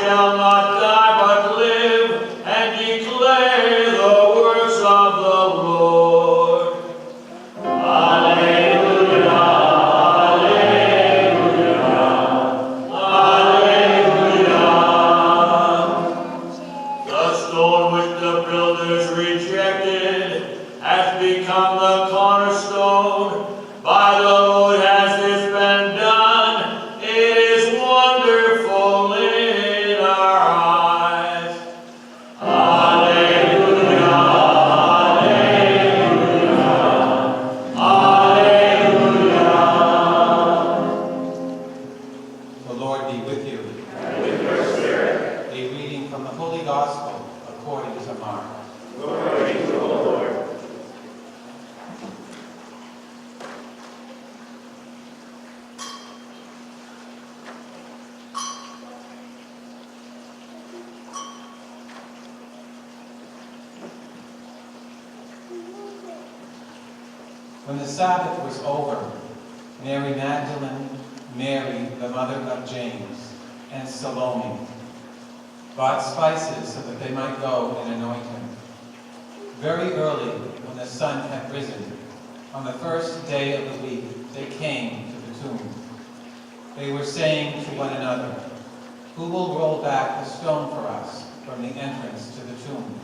shall not die but live and declare the works of the Lord. Alleluia, alleluia, alleluia. The stone which the builders rejected has become the cornerstone. By the Lord has this been done. It is wonderful in our eyes. Alleluia, alleluia, alleluia. The Lord be with you. And with your spirit. A reading from the Holy Gospel according to Mark. Glory to the Lord. When the Sabbath was over, Mary Magdalene, Mary, the mother of James, and Salome bought spices so that they might go and anoint him. Very early, when the sun had risen, on the first day of the week, they came to the tomb. They were saying to one another, "Who will roll back the stone for us from the entrance to the tomb?"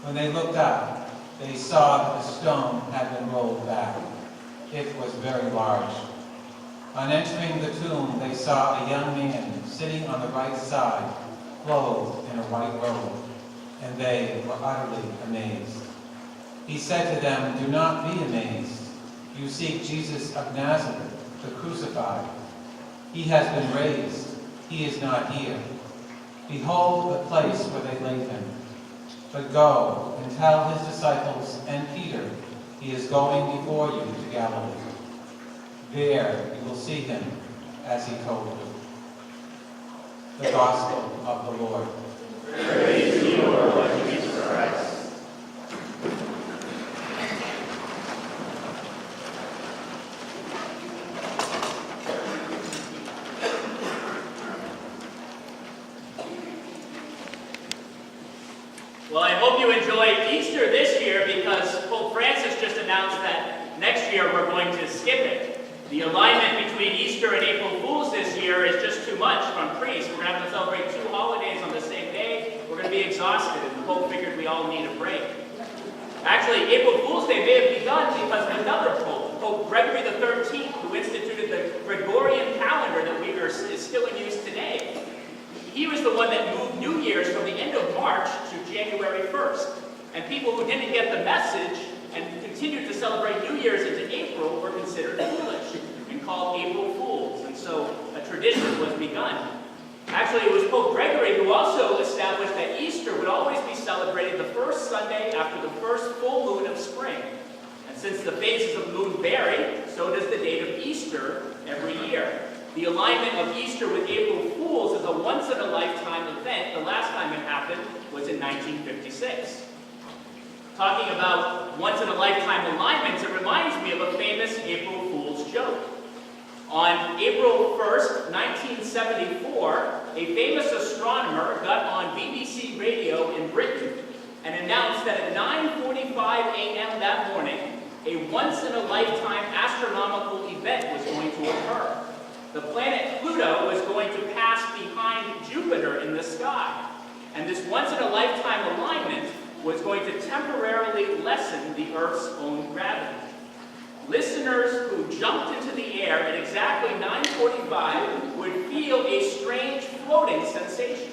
When they looked up, they saw that the stone had been rolled back. It was very large. On entering the tomb, they saw a young man sitting on the right side, clothed in a white robe, and they were utterly amazed. He said to them, "Do not be amazed. You seek Jesus of Nazareth, the crucified. He has been raised. He is not here. Behold the place where they laid him. But go and tell his disciples and Peter, he is going before you to Galilee. There you will see him as he told you." The Gospel of the Lord. Praise to you, O Lord Jesus Christ. Well, I hope you enjoyed Easter this year, because Pope Francis just announced that next year we're going to skip it. The alignment between Easter and April Fool's this year is just too much from priests. We're going to have to celebrate two holidays on the same day. We're going to be exhausted, and the Pope figured we all need a break. Actually, April Fool's Day may have begun because of another Pope, Pope Gregory XIII, who instituted the Gregorian calendar that is still in use today. He was the one that moved New Year's from the end of March to January 1st. And people who didn't get the message and continued to celebrate New Year's into April were considered foolish and called April Fools. And so a tradition was begun. Actually, it was Pope Gregory who also established that Easter would always be celebrated the first Sunday after the first full moon of spring. And since the phases of the moon vary, so does the date of Easter every year. The alignment of Easter with April Fools is a once-in-a-lifetime event. The last time it happened was in 1956. Talking about once-in-a-lifetime alignments, it reminds me of a famous April Fool's joke. On April 1st, 1974, a famous astronomer got on BBC radio in Britain and announced that at 9:45 a.m. that morning, a once-in-a-lifetime astronomical event was going to occur. The planet Pluto was going to pass behind Jupiter in the sky, and this once-in-a-lifetime alignment was going to temporarily lessen the Earth's own gravity. Listeners who jumped into the air at exactly 9:45 would feel a strange floating sensation.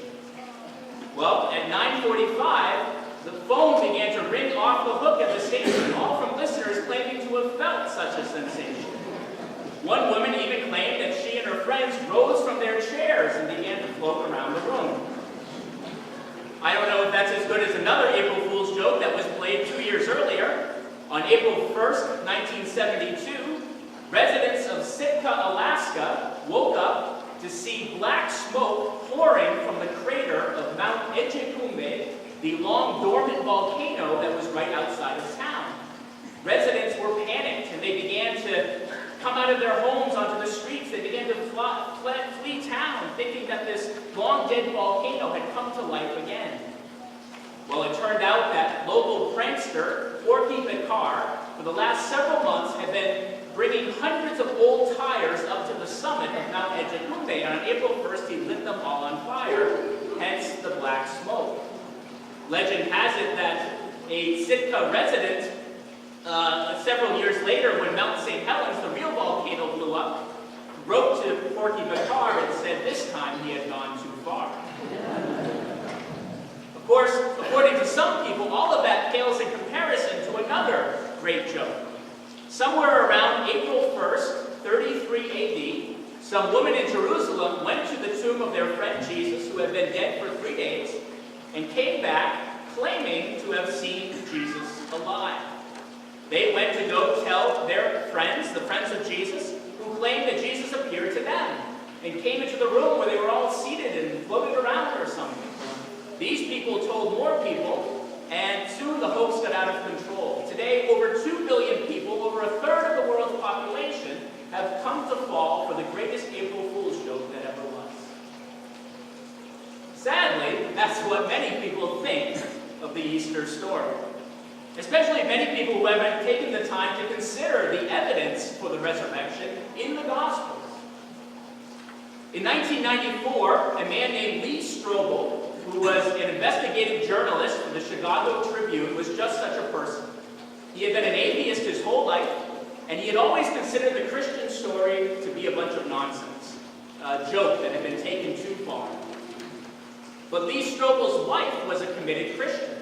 Well, at 9:45, the phone began to ring off the hook at the station, all from listeners claiming to have felt such a sensation. One woman even claimed that she and her friends rose from their chairs and began to float around the room. I don't know if that's as good as another April Fool's joke that was played 2 years earlier. On April 1st, 1972, residents of Sitka, Alaska woke up to see black smoke pouring from the crater of Mount Echecumbe, the long dormant volcano that was right outside of town. Residents were panicked and they began to come out of their homes onto the streets. They began to flee town, thinking that this long-dead volcano had come to life again. Well, it turned out that local prankster, Porky the Car, for the last several months had been bringing hundreds of old tires up to the summit of Mount Ejecumbe, and on April 1st he lit them all on fire, hence the black smoke. Legend has it that a Sitka resident, several years later, when Mount St. Helens, the real volcano, blew up, wrote to Porky the Car and said this time he had gone too far. Of course, according to some people, all of that pales in comparison to another great joke. Somewhere around April 1st, 33 AD, some women in Jerusalem went to the tomb of their friend Jesus, who had been dead for 3 days, and came back claiming to have seen Jesus alive. They went to go tell their friends, the friends of Jesus, who claimed that Jesus appeared to them, and came into the room where they were all seated and floated around or something. These people told more people, and soon the hoax got out of control. Today, over 2 billion people, over a third of the world's population, have come to fall for the greatest April Fool's joke that ever was. Sadly, that's what many people think of the Easter story. Especially many people who haven't taken the time to consider the evidence for the resurrection in the Gospels. In 1994, a man named Lee Strobel, who was an investigative journalist for the Chicago Tribune, was just such a person. He had been an atheist his whole life, and he had always considered the Christian story to be a bunch of nonsense, a joke that had been taken too far. But Lee Strobel's wife was a committed Christian,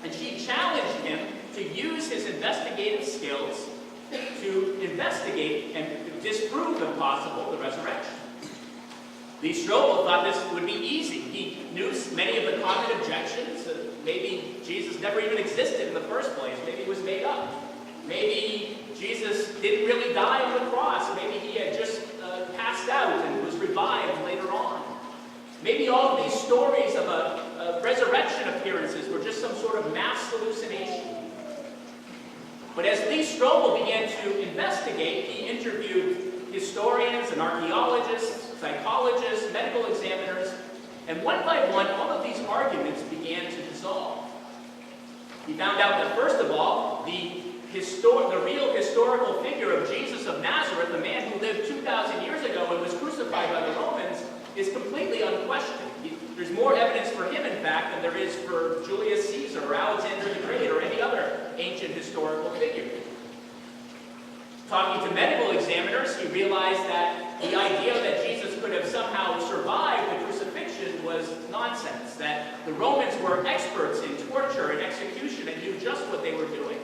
and she challenged him to use his investigative skills to investigate and disprove, if possible, the resurrection. Lee Strobel thought this would be easy. He knew many of the common objections. Maybe Jesus never even existed in the first place. Maybe it was made up. Maybe Jesus didn't really die on the cross. Maybe he had just passed out and was revived later on. Maybe all of these stories of resurrection appearances were just some sort of mass hallucination. But as Lee Strobel began to investigate, he interviewed historians and archaeologists, psychologists, medical examiners, and one by one, all of these arguments began to dissolve. He found out that, first of all, the real historical figure of Jesus of Nazareth, the man who lived 2,000 years ago and was crucified by the Romans, is completely unquestioned. There's more evidence for him, in fact, than there is for Julius Caesar or Alexander the Great or any other ancient historical figure. Talking to medical examiners, he realized that the idea that Jesus could have somehow survived the crucifixion was nonsense, that the Romans were experts in torture and execution and knew just what they were doing.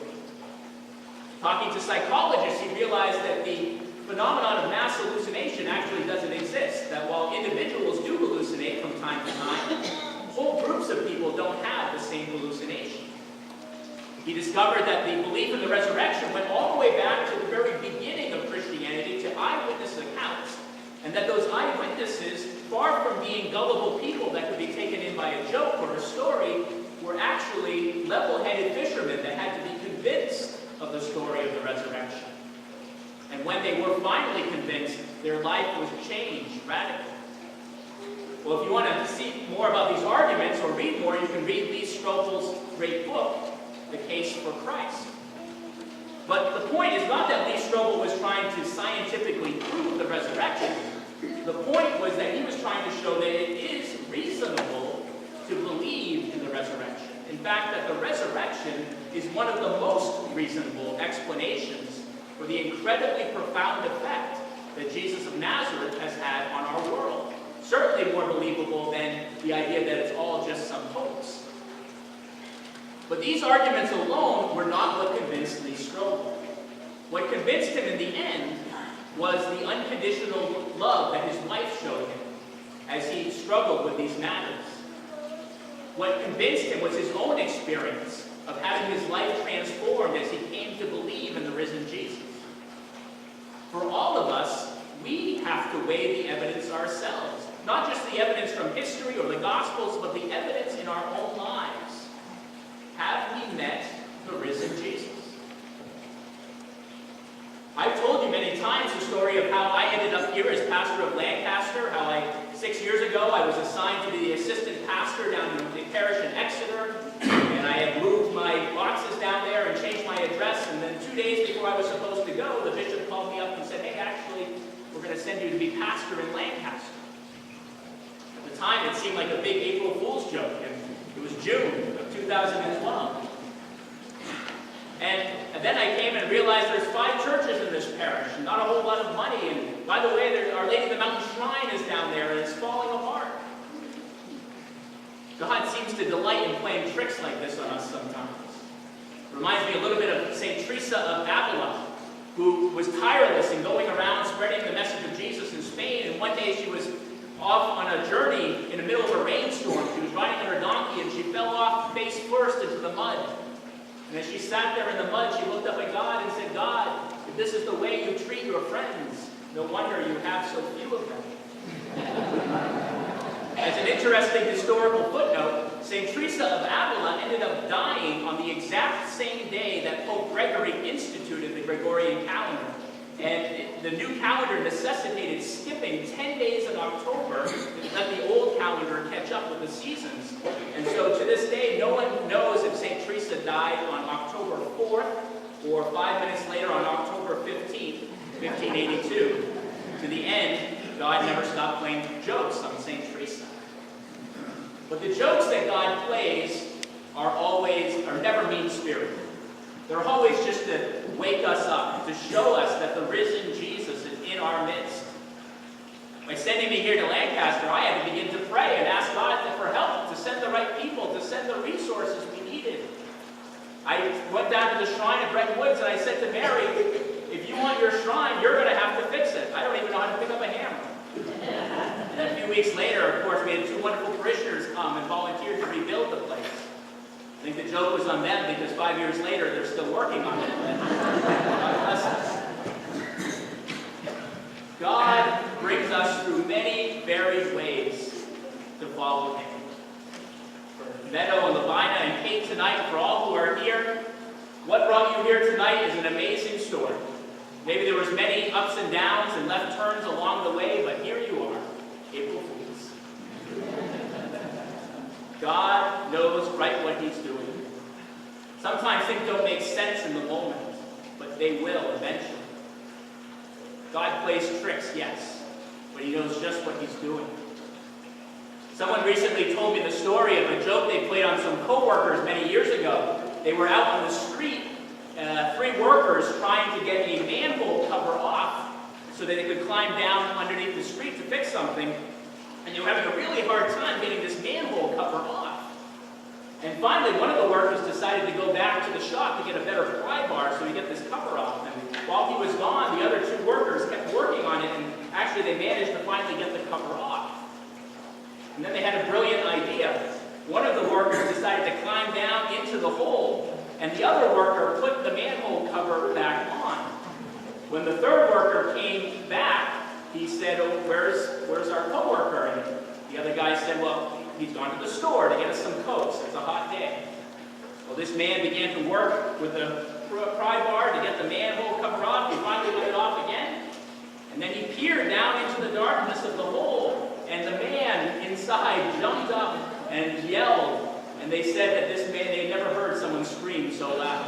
Talking to psychologists, he realized that the phenomenon of mass hallucination actually doesn't exist, that while individuals do hallucinate from time to time, whole groups of people don't have the same hallucination. He discovered that the belief in the resurrection went all the way back to the very beginning of Christianity, to eyewitness accounts, and that those eyewitnesses, far from being gullible people that could be taken in by a joke or a story, were actually level-headed fishermen that had to be convinced of the story of the resurrection. And when they were finally convinced, their life was changed radically. Well, if you want to see more about these arguments or read more, you can read Lee Strobel's great book, The Case for Christ. But the point is not that Lee Strobel was trying to scientifically prove the resurrection. The point was that he was trying to show that it is reasonable to believe in the resurrection. In fact, that the resurrection is one of the most reasonable explanations for the incredibly profound effect that Jesus of Nazareth has had on our world. Certainly more believable than the idea that it's all just some hoax. But these arguments alone were not what convinced Lee Strobel. What convinced him in the end was the unconditional love that his wife showed him as he struggled with these matters. What convinced him was his own experience of having his life transformed as he came to believe in the risen Jesus. For all of us, we have to weigh the evidence ourselves. Not just the evidence from history or the Gospels, but the evidence in our own lives. Have we met the risen Jesus? I've told you many times the story of how I ended up here as pastor of Lancaster, how 6 years ago I was assigned to be the assistant pastor down in the parish in Exeter, and I had moved my boxes down there and changed my address, and then 2 days before I was supposed to go, the bishop called me up and said, hey, actually, we're going to send you to be pastor in Lancaster. At the time, it seemed like a big April Fool's joke, and it was June of 2012. And then I came and realized there's 5 churches in this parish, and not a whole lot of money. And by the way, Our Lady of the Mountain Shrine is down there, and it's falling apart. God seems to delight in playing tricks like this on us sometimes. Reminds me a little bit of St. Teresa of Avila, who was tireless in going around spreading the message of Jesus in Spain. And one day she was off on a journey in the middle of a rainstorm. She was riding on her donkey, and she fell off face first into the mud. And as she sat there in the mud, she looked up at God and said, God, if this is the way you treat your friends, no wonder you have so few of them. As an interesting historical footnote, St. Teresa of Avila ended up dying on the exact same day that Pope Gregory instituted the Gregorian calendar. And the new calendar necessitated skipping 10 days in October to let the old calendar catch up with the seasons. And so to this day, no one knows if St. Teresa died on October 4th or 5 minutes later on October 15th, 1582. To the end, God never stopped playing jokes on St. Teresa. But the jokes that God plays are never mean-spirited. They're always just to wake us up, to show us that the risen Jesus is in our midst. By sending me here to Lancaster, I had to begin to pray and ask God for help, to send the right people, to send the resources we needed. I went down to the shrine at Brent Woods and I said to Mary, if you want your shrine, you're going to have to fix it. I don't even know how to pick up a hammer. And then a few weeks later, of course, we had 2 wonderful parishioners come and volunteer to rebuild the place. I think the joke was on them because 5 years later, they're still working on it. God bless us. God brings us through many varied ways to follow Him. For Meadow and Lavina and Kate tonight, for all who are here, what brought you here tonight is an amazing story. Maybe there was many ups and downs and left turns along the way, but here you are, April Fools. God knows right what He's doing. Sometimes things don't make sense in the moment, but they will eventually. God plays tricks, yes, but He knows just what He's doing. Someone recently told me the story of a joke they played on some co-workers many years ago. They were out on the street, 3 workers trying to get a manhole cover off so that they could climb down underneath the street to fix something. And they were having a really hard time getting this manhole cover off. And finally, one of the workers decided to go back to the shop to get a better pry bar so he get this cover off. And while he was gone, the other 2 workers kept working on it, and actually they managed to finally get the cover off. And then they had a brilliant idea. One of the workers decided to climb down into the hole, and the other worker put the manhole cover back on. When the 3rd worker came back, he said, oh, where's our co-worker? And the other guy said, well, he's gone to the store to get us some Cokes. It's a hot day. Well, this man began to work with the pry bar to get the manhole cover off. He finally let it off again. And then he peered down into the darkness of the hole, and the man inside jumped up and yelled. And they said that this man, they never heard someone scream so loud.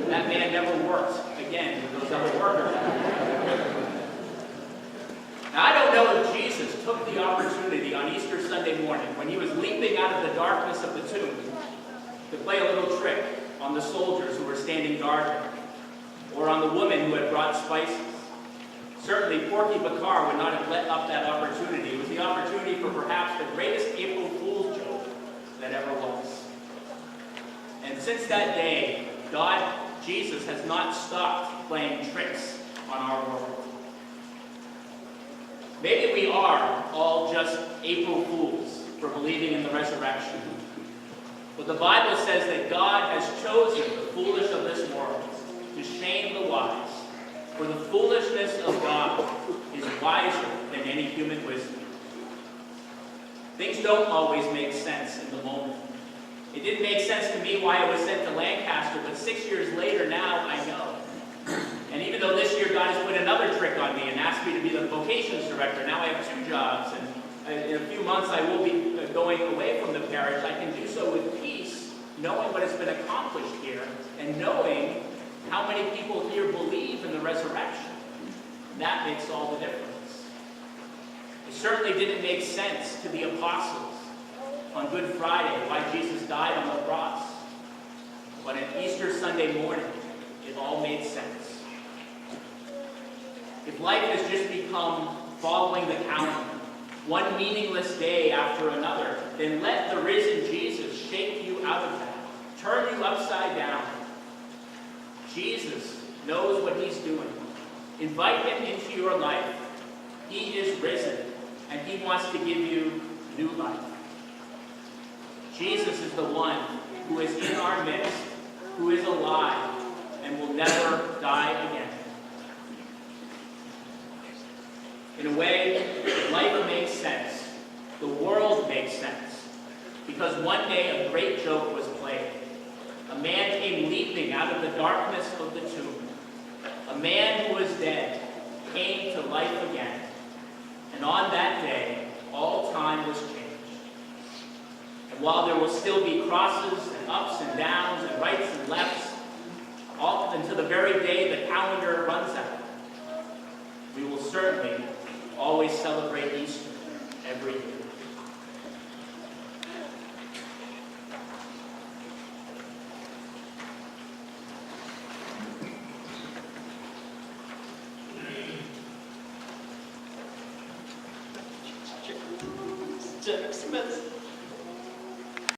That man never worked again with those other workers. Now, I don't know if Jesus took the opportunity on Easter Sunday morning, when He was leaping out of the darkness of the tomb, to play a little trick on the soldiers who were standing guard, or on the woman who had brought spices. Certainly, Porky Bakar would not have let up that opportunity. It was the opportunity for perhaps the greatest April Fool's joke that ever was. And since that day, Jesus has not stopped playing tricks on our world. Maybe we are all just April Fools for believing in the resurrection. But the Bible says that God has chosen the foolish of this world to shame the wise. For the foolishness of God is wiser than any human wisdom. Things don't always make sense in the moment. It didn't make sense to me why I was sent to Lancaster, but 6 years later now I know. And even though this year God has put another trick on me and asked me to be the vocations director. Now I have 2 jobs, and in a few months I will be going away from the parish. I can do so with peace, knowing what has been accomplished here, and knowing how many people here believe in the resurrection. That makes all the difference. It certainly didn't make sense to the apostles on Good Friday why Jesus died on the cross. But on Easter Sunday morning, it all made sense. If life has just become following the calendar, one meaningless day after another, then let the risen Jesus shake you out of that, turn you upside down. Jesus knows what he's doing. Invite him into your life. He is risen, and he wants to give you new life. Jesus is the one who is in our midst, who is alive, and will never die again. In a way, life makes sense. The world makes sense. Because one day a great joke was played. A man came leaping out of the darkness of the tomb. A man who was dead came to life again. And on that day, all time was changed. And while there will still be crosses and ups and downs and rights and lefts, all until the very day the calendar runs out, we will certainly always celebrate Easter every year. Jack Smith.